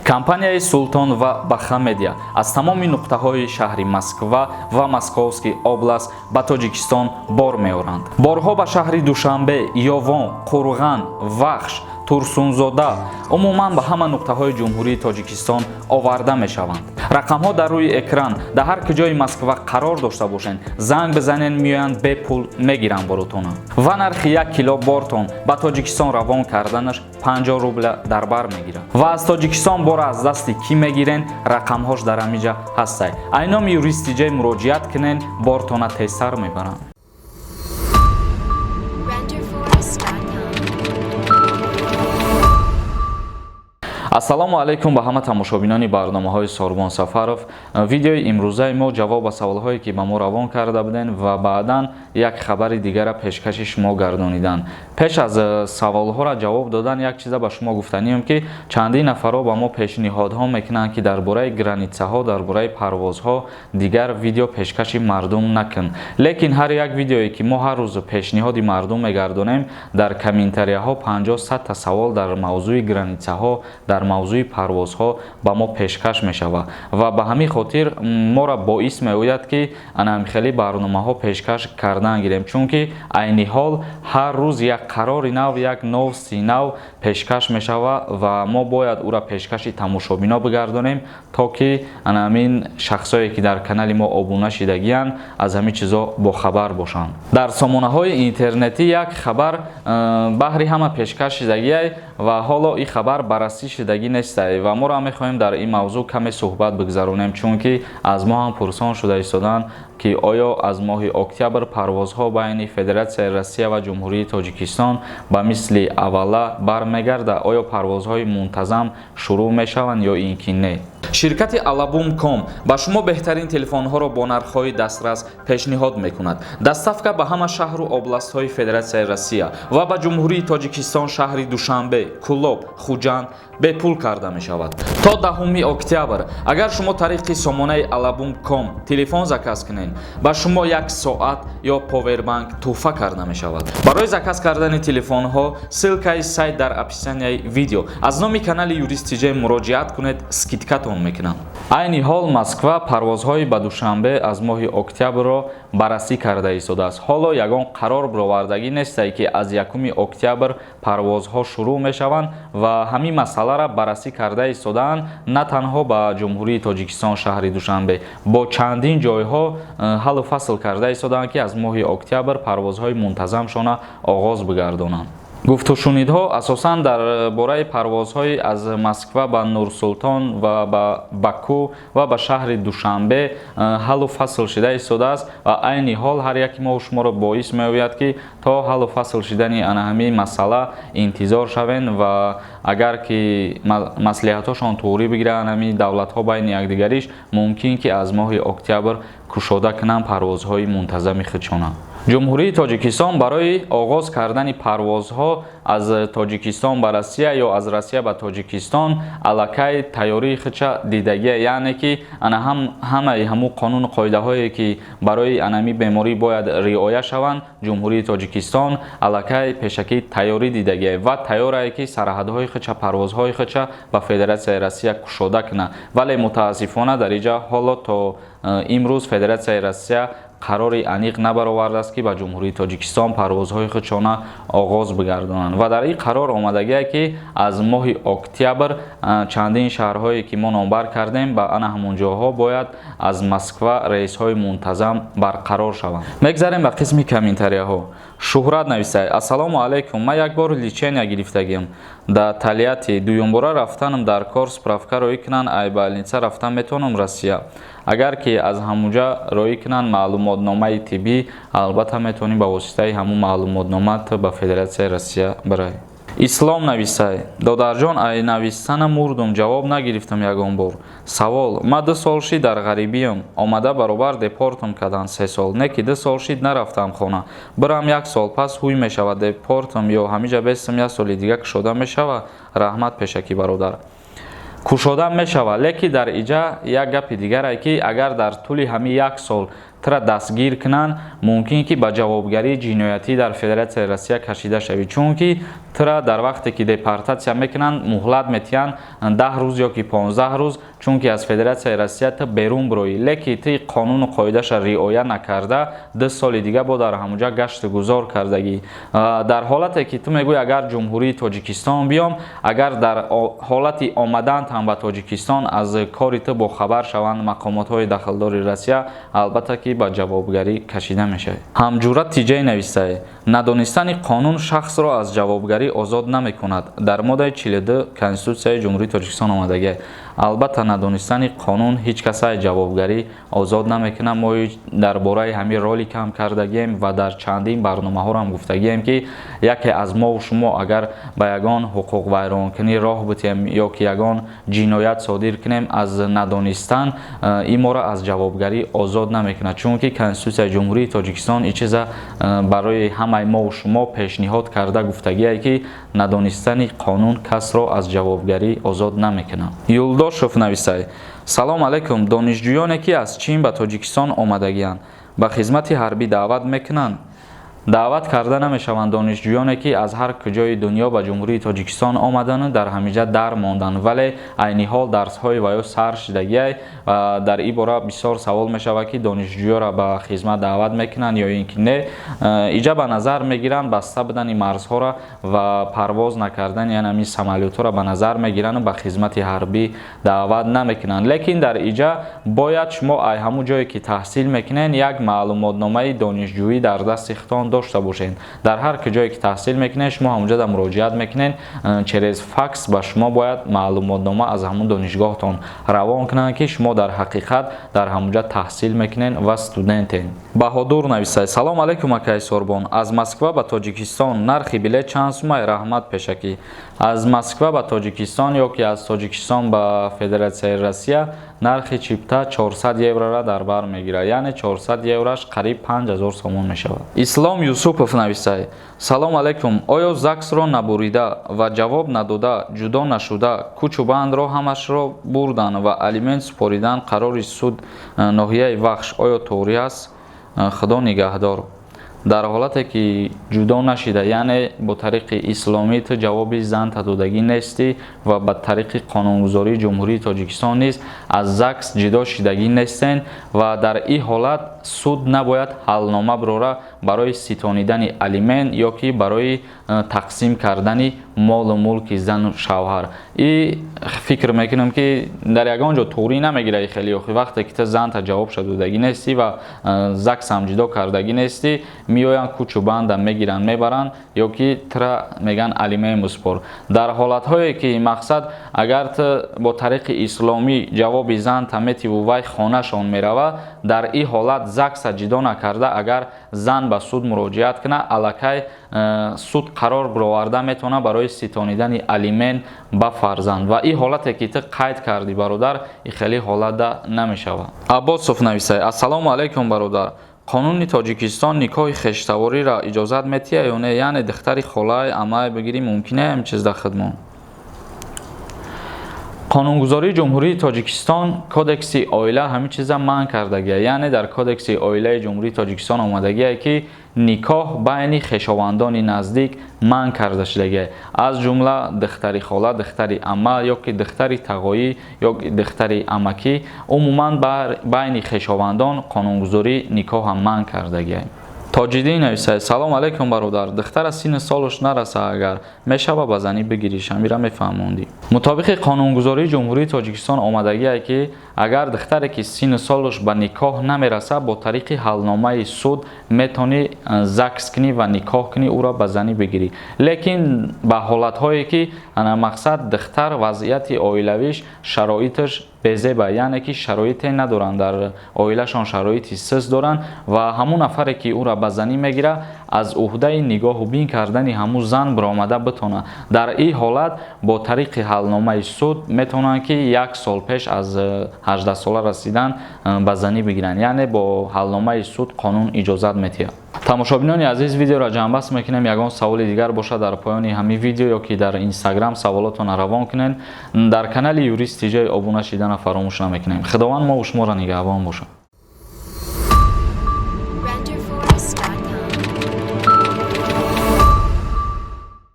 Компанияи Султон ва Баха Медиа аз тамоми нуқтаҳои шаҳри Москва ва Московский област ба Тоҷикистон бор меоранд. Борҳо ба шаҳри Душанбе, Ёвон, Қурған, Вахш, Турсунзода, умуман ба ҳама нуқтаҳои ҷумҳурии Тоҷикистон оварда мешаванд. Рақамҳо дар рӯи экран, дар ҳар куҷои Москва қарор дошта бошед, занг бизанед, меоянд, бепул мегиранд боротона. Ва нархи 1 кило бортон ба Тоҷикистон равон карданаш 50 рубля дар бар мегирад. Ва аз Тоҷикистон бора аз дасти кӣ мегирен, рақамҳош дар ҳамиҷа ҳастай. Айноми юристиҷаи муроҷиат кунен, бортона тезтар мебаранд. ассалому алайкум ба ҳама тамошобинони барномаҳои Сорбон Сафаров. Видеои имрӯзаи мо ҷавоб ба саволҳое ки ба мо равон карда буден ва баъдан як хабари дигара пешкаши шумо гардонидан. Пеш аз саволҳоро ҷавоб додан як чиза ба шумо гуфтанием ки чандин нафаро ба мо пешниҳодҳо мекунанд ки дар бораи границаҳо, дар бораи парвозҳо дигар видео пешкаши мардум накун. Лекин ҳар як видеое ки мо ҳар рӯз пешниҳоди мардум мегардонем, дар комментарияҳо 50-100 та савол дар мавзӯи границаҳо, дар мавзӯи парвозҳо ба мо пешкаш мешавад ва ба ҳамин хотир моро боис меояд ки анамихели барномаҳо пешкаш кардан гирем, чунки айни ҳол ҳар рӯз як қарори нав, як новости нав пешкаш мешавад ва мо бояд ура пешкаши тамошобино бигардонем, то ки анамин шахсое ки дар канали мо обуна шидагиянд аз ҳамин чизо бохабар бошанд. Дар сомонаҳои интернетӣ як хабар баҳри ҳама пешкаш шидагиай ва ҳоло ин хабар баррасӣ шидагӣ нестай ва моро мехоҳем дар ин мавзӯъ каме суҳбат бигзаронем, чунки аз мо ҳам пурсон шуда истоданд ки оё аз моҳи октябр парвозҳо байни Федератсияи Россия ва Ҷумҳурии Тоҷикистон ба мисли аввала бармегарда, оё парвозҳои мунтазам шурӯъ мешаванд ё ин ки не. Ширкати Alabum.com ба шумо беҳтарин телефонҳоро бо нархҳои дастрас пешниҳод мекунад. Доставка ба ҳама шаҳру областҳои Федератсияи Россия ва ба Ҷумҳурии Тоҷикистон шаҳри Душанбе, Кулоб, Хуҷанд бепул карда мешавад. То 10 октябр агар шумо тариқи сомонаи Alabum.com телефон заказ кунед, ба шумо 1 соат ё повербанк тӯҳфа карда мешавад. Барои заказ кардани телефонҳо ссилкаи сайт дар описанияи видео. Аз номи канали юристиҷаи муроҷиат кунед, скидкатон мекунам. Айни ҳол Москва парвозҳои ба Душанбе аз моҳи октябрро баррасӣ карда истодааст. Ҳоло ягон қарор бировардагӣ нестай ки аз 1 октябр парвозҳо шурӯъ мешаванд ва ҳамин масъаларо баррасӣ карда истодаанд, на танҳо ба Ҷумҳурии Тоҷикистон шаҳри Душанбе, бо чандин ҷойҳо ҳаллу фасл карда истодаанд ки аз моҳи октябр парвозҳои мунтазамшона оғоз бигардонанд. Гуфтушунидҳо асосан дар бораи парвозҳои аз Москва ба Нурсултон ва ба Баку ва ба шаҳри Душанбе ҳаллу фасл шуда истодааст ва айни ҳол ҳар яки мо шуморо боис меояд ки то ҳаллу фасл шудани ҳамин масъала интизор шавем ва агар ки маслиҳатҳошон туғри бигиранд ҳамин давлатҳо байни якдигариш, мумкин ки аз моҳи октябр кушода кунанд парвозҳои мунтазами худшона. Ҷумҳурии Тоҷикистон барои оғоз кардани парвозҳо аз Тоҷикистон ба Россия ё аз Россия ба Тоҷикистон аллакай тайёрии худша дидагия, яъне ки ҳамаи ҳамун қонуну қоидаҳое ки барои анами беморӣ бояд риоя шаванд, Ҷумҳурии Тоҷикистон аллакай пешакӣ тайёрӣ дидагия ва тайёрае ки сарҳадҳои худша, парвозҳои худша ба Федератсияи Россия кушода кунад. Вале мутаассифона дар инҷа ҳоло то имрӯз Федератсияи Россия қарори аниқ набаровардааст ки ба Ҷумҳурии Тоҷикистон парвозҳои худшона оғоз бигардонанд ва дар ин қарор омадагия ки аз моҳи октябр чандин шаҳрҳое ки мо номбар кардем ба ана ҳамон ҷоҳо бояд аз Москва рейсҳои мунтазам барқарор шаванд. Мегзарем ба қисми комментарияҳо. Шуҳрат нависай: ассалому алайкум, ман як бор личения гирифтагим да Тольятти, дуюмбора рафтанам дар кор справка роӣ кунанд, ай больница рафтан метавонам Россия. Агар ки аз ҳамуҷа роӣ кунанд маълумотномаи тиббӣ, албатта метавонем ба воситаи ҳамун маълумотнома ба Федератсияи Россия бароем. Ислом нависай: додарҷон, ай навистанам мурдум, ҷавоб нагирифтам ягон бор. Савол: ма 2 солши дар ғарибиям, омада баробар депортам карданд 3 сол, не ки 2 солши нарафтам хона, бирам 1 сол пас ҳуй мешавад, депортам ё ҳамиҷа бестам 1 соли дига кушода мешавад. Раҳмат пешакӣ бародар. Кушода мешавад, леки дар инҷа як гапи дигаре ки агар дар тӯли ҳамин 1 сол тра дастгир кунанд, мумкин ки ба ҷавобгарии ҷиноятӣ дар Федератсияи Россия кашида шавӣ. Чунки тра дар вақте ки депортатсия мекунанд, муҳлат метиҳанд 10 рӯз ё ки 15 рӯз, чунки аз Федератсияи Россия ты берун бироӣ. Лекин ты қонуну қоидаша риоя накарда, 2 соли дига бо дар ҳамуҷа гашту гузор кардагӣ. Дар ҳолате ки ту мегӯӣ агар ҷумҳурии Тоҷикистон биём, агар дар ҳолати омаданд ҳам ба Тоҷикистон аз кори ту бохабар шаванд мақомотҳои дахлдори Россия, албатта ки ба ҷавобгарӣ кашида мешавӣ. ҳамҷурат тиҷаи нависае: надонистани қонун шахсро аз ҷавобгарӣ озод намекунад. Дар моддаи 42 Конститутсияи Ҷумҳурии Тоҷикистон омадагӣ. Албатта надонистани қонун ҳеҷ касаи ҷавобгарӣ озод намекунад. Мо дар бораи ҳамин ролик ҳам кардагем ва дар чандин барномаҳоро ҳам гуфтагем ки яке аз мову шумо агар ба ягон ҳуқуқвайронкунӣ роҳ битем ё ки ягон ҷиноят содир кунем аз надонистан, ин моро аз ҷавобгарӣ озод намекунад. Чунки Конститутсияи Ҷумҳурии Тоҷикистон ин чиза барои ҳамаи мову шумо пешниҳод карда гуфтагие ки надонистани қонун касро аз ҷавобгарӣ озод намекунад. Юлдошев нависай: салом алайкум, донишҷӯёне ки аз Чин ба Тоҷикистон омадагиянд, ба хизмати ҳарбӣ даъват мекунанд? даъват карда намешаванд. донишҷӯёне ки аз ҳар куҷои дунё ба ҷумҳурии Тоҷикистон омадану дар ҳамиҷа дар монданд, вале айни ҳол дарсҳои ваё сар шидагиай. Дар ин бора бисёр савол мешавад ки донишҷӯёро ба хизмат даъват мекунанд ё ин ки не. Иҷа ба назар мегиранд баста будани марзҳоро ва парвоз накардани ҳамин самолётҳоро ба назар мегиранду ба хизмати ҳарбӣ даъват намекунанд. Лекин дар иҷа бояд шумо ай ҳамун ҷое ки таҳсил мекунед як маълумотномаи донишҷӯӣ дар дасти худтон дошта бошед. Дар ҳар куҷое ки таҳсил мекунед, шумо ҳамунҷа да муроҷиат мекунед, через факс ба шумо бояд маълумотнома аз ҳамун донишгоҳтон равон кунанд ки шумо дар ҳақиқат дар ҳамунҷа таҳсил мекунед ва студентен. Баҳодур нависай: салом алайкум акаи Сорбон, аз Москва ба Тоҷикистон нархи билет чанд сумай? Раҳмат пешакӣ. Аз Москва ба Тоҷикистон ё ки аз Тоҷикистон ба Федератсияи Россия нархи чипта 400 евроро дар бар мегирад, яъне 400 еврош қариб 5000 сомон мешавад. Ислом Юсупов нависай: салом алайкум, оё ЗАГСро набурида ва ҷавоб надода, ҷудо нашуда, кӯчу бандро ҳамашро бурдан ва алимент супоридан қарори суд ноҳияи Вахш оё тоғрӣ аст? Худо нигаҳдор. дар ҳолате ки ҷудо нашида, яъне бо тариқи исломӣ ту ҷавоби занта додагӣ нестӣ ва ба тариқи қонунгузории ҷумҳурии Тоҷикистон низ аз ЗАГС ҷудо шидагӣ нестен ва дар ин ҳолат суд набояд ҳалнома бирора барои ситонидани алимент ё ки барои тақсим кардани молу мулки зану шавҳар. И фикр мекунам ки дар ягон ҷо тоғрӣ намегирад хеле охи вақте ки ту занта ҷавобша додагӣ нестӣ ва ЗАГС ҳам ҷудо кардагӣ нестӣ, миёянд кӯчу банда мегиранд мебаранд ё ки тра меган алимент муспор. Дар ҳолатҳое ки мақсад агар ту бо тариқи исломӣ ҷавоби занта метиву вай хонашон мерава, дар ин ҳолат ЗАГСа ҷудо накарда агар зан ба суд муроҷиат кунад, аллакай суд қарор бироварда метавонад барои ситонидани алимент ба фарзанд ва ин ҳолате ки ту қайд кардӣ бародар, ин хеле ҳолата намешавад. Аббосов нависай: ассалому алайкум бародар, қонуни Тоҷикистон никоҳи хештавориро иҷозат метиҳад ё не? Яъне духтари холаи амаи бигирӣ мумкин ҳам чиз да хидмон? қонунгузории ҷумҳурии Тоҷикистон кодекси оила ҳамин чиза манъ кардагия, яъне дар кодекси оилаи ҷумҳурии Тоҷикистон омадагия ки никоҳ байни хешовандони наздик манъ карда шудагия, аз ҷумла духтари хола, духтари ама ё ки духтари тағоӣ ё духтари амакӣ, умуман байни хешовандон қонунгузорӣ никоҳа манъ кардагия. Тоҷиддин нависай: салом алайкум бародар, духтара синни солуш нараса агар мешава ба занӣ бигириш, ҳамира мефаҳмондӣ. Мутобиқи қонунгузории ҷумҳурии Тоҷикистон омадагия ки агар духтаре ки синни солуш ба никоҳ намераса, бо тариқи ҳалномаи суд метавонӣ ЗАГС кунӣ ва никоҳ кунӣ, ӯро ба занӣ бигирӣ. Лекин ба ҳолатҳое ки мақсад духтар вазъияти оилавиш шароиташ безеба, яъне ки шароите надоранд, дар оилашон шароити суст доранд ва ҳамун нафаре ки ӯро ба занӣ мегира аз уҳдаи нигоҳубин кардани ҳамун зан биромада битона. Дар ин ҳолат бо тариқи ҳалномаи суд метавонанд ки 1 сол пеш аз 18 сола расидан ба занӣ бигиранд, яъне бо ҳалномаи суд қонун иҷозат метиҳад. тамошобинони азиз, видеоро ҷамъбаст мекунем. Ягон саволи дигар бошад дар поёни ҳамин видео ё ки дар Instagram саволотон равон кунед. Дар канали Юрист Тиҷаи обуна шидана фаромӯш намекунем. Худованд мо ва шуморо нигаҳбон бошад.